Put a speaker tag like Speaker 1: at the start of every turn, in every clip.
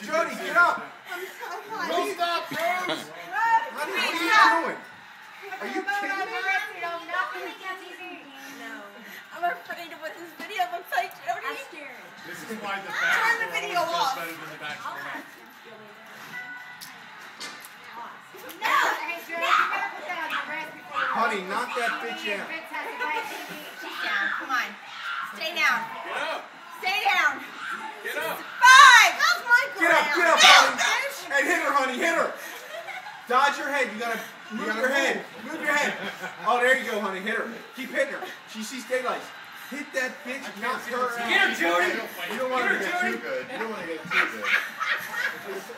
Speaker 1: Jodi, get up!
Speaker 2: Don't stop, Rose!
Speaker 1: Honey, what are you doing? Are you kidding me?
Speaker 3: No. I'm afraid of what this video looks like, Jodi. I'm scared.
Speaker 2: This is why the
Speaker 3: Turn the video off.
Speaker 2: better than the back of the house.
Speaker 3: No!
Speaker 1: Honey, knock that bitch out.
Speaker 3: She's down. Come on. Stay down.
Speaker 2: Get up!
Speaker 3: Stay down.
Speaker 2: Get up!
Speaker 3: 5! How's Michael
Speaker 1: Get up,
Speaker 3: down?
Speaker 1: get up, honey! And hit her, honey, hit her! Dodge your head, you gotta move your head. Move your head. Oh, there you go, honey, hit her. Keep hitting her. She sees daylight. Hit that bitch, knock her out.
Speaker 2: Get her, Jodi!
Speaker 1: You don't want to get too good. You don't want to get too good.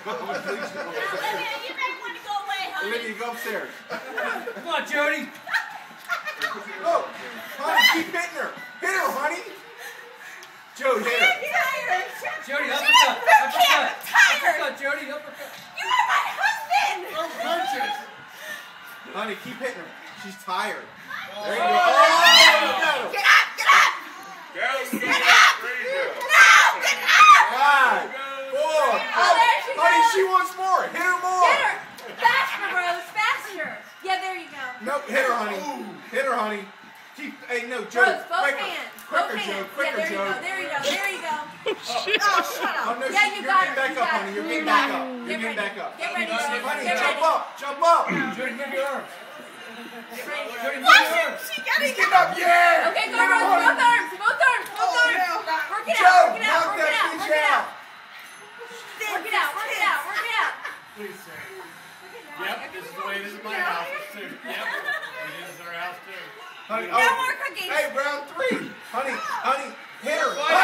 Speaker 3: Olivia, you may want to go away, honey.
Speaker 1: Olivia, go upstairs.
Speaker 2: Come on, Jodi!
Speaker 1: Oh, honey, keep hitting her. Hit her, honey. Joe, hit her.
Speaker 3: I'm tired.
Speaker 2: Jodi,
Speaker 3: I'm
Speaker 2: uppercut!
Speaker 3: tired.
Speaker 2: Uppercut, Jodi, uppercut!
Speaker 3: You are my husband.
Speaker 2: Punches!
Speaker 1: Honey, keep hitting her. She's tired. There you
Speaker 2: Oh.
Speaker 1: go. Oh, you got her.
Speaker 3: Get up. Get up.
Speaker 2: Get
Speaker 3: up! No, get up!
Speaker 1: 5, 4.
Speaker 3: Oh, there she
Speaker 1: Honey,
Speaker 3: goes.
Speaker 1: she wants more. Hit her more.
Speaker 3: Get her! Faster, Rose, faster! Yeah, there you go.
Speaker 1: Nope, hit her, honey. Hit her, honey. Keep, hey, no, Joe.
Speaker 3: Rose, both
Speaker 1: quicker.
Speaker 3: hands.
Speaker 1: Quicker,
Speaker 3: Both
Speaker 1: Joe.
Speaker 3: hands.
Speaker 1: Quicker,
Speaker 3: Yeah, there you
Speaker 1: Joe.
Speaker 3: go. There you go. There you go. Oh, shut
Speaker 1: Oh,
Speaker 3: up.
Speaker 1: no,
Speaker 3: Yeah, you
Speaker 1: you're
Speaker 3: got
Speaker 1: getting
Speaker 3: her.
Speaker 1: back
Speaker 3: You
Speaker 1: up,
Speaker 3: got
Speaker 1: honey.
Speaker 3: her.
Speaker 1: You're
Speaker 3: You
Speaker 1: getting
Speaker 3: got
Speaker 1: back
Speaker 3: her.
Speaker 1: up. You're
Speaker 3: Get
Speaker 1: getting
Speaker 3: ready.
Speaker 1: back up.
Speaker 3: Get ready, Rose.
Speaker 1: Honey,
Speaker 3: Get
Speaker 1: jump
Speaker 3: ready.
Speaker 1: up. Jump up.
Speaker 2: Jodi, move your arms.
Speaker 3: Get ready.
Speaker 2: Jodi, move
Speaker 3: Watch
Speaker 2: your
Speaker 3: it.
Speaker 2: arms.
Speaker 3: She got it.
Speaker 1: Get up, yeah.
Speaker 3: Okay, go, Rose. Both arms. Both arms. Both arms. Work it
Speaker 1: Joe,
Speaker 3: out. Work it out.
Speaker 1: knock
Speaker 3: Work
Speaker 1: that
Speaker 3: it out.
Speaker 1: bitch
Speaker 3: Work it
Speaker 1: out.
Speaker 3: out. Work it out. Work it out. Work it out.
Speaker 2: Please, sir. Yep, this is the way it is in my house, too. Yep, it is in our house, too.
Speaker 1: Honey,
Speaker 3: No more cookies.
Speaker 1: Hey, round 3. Honey, hit her.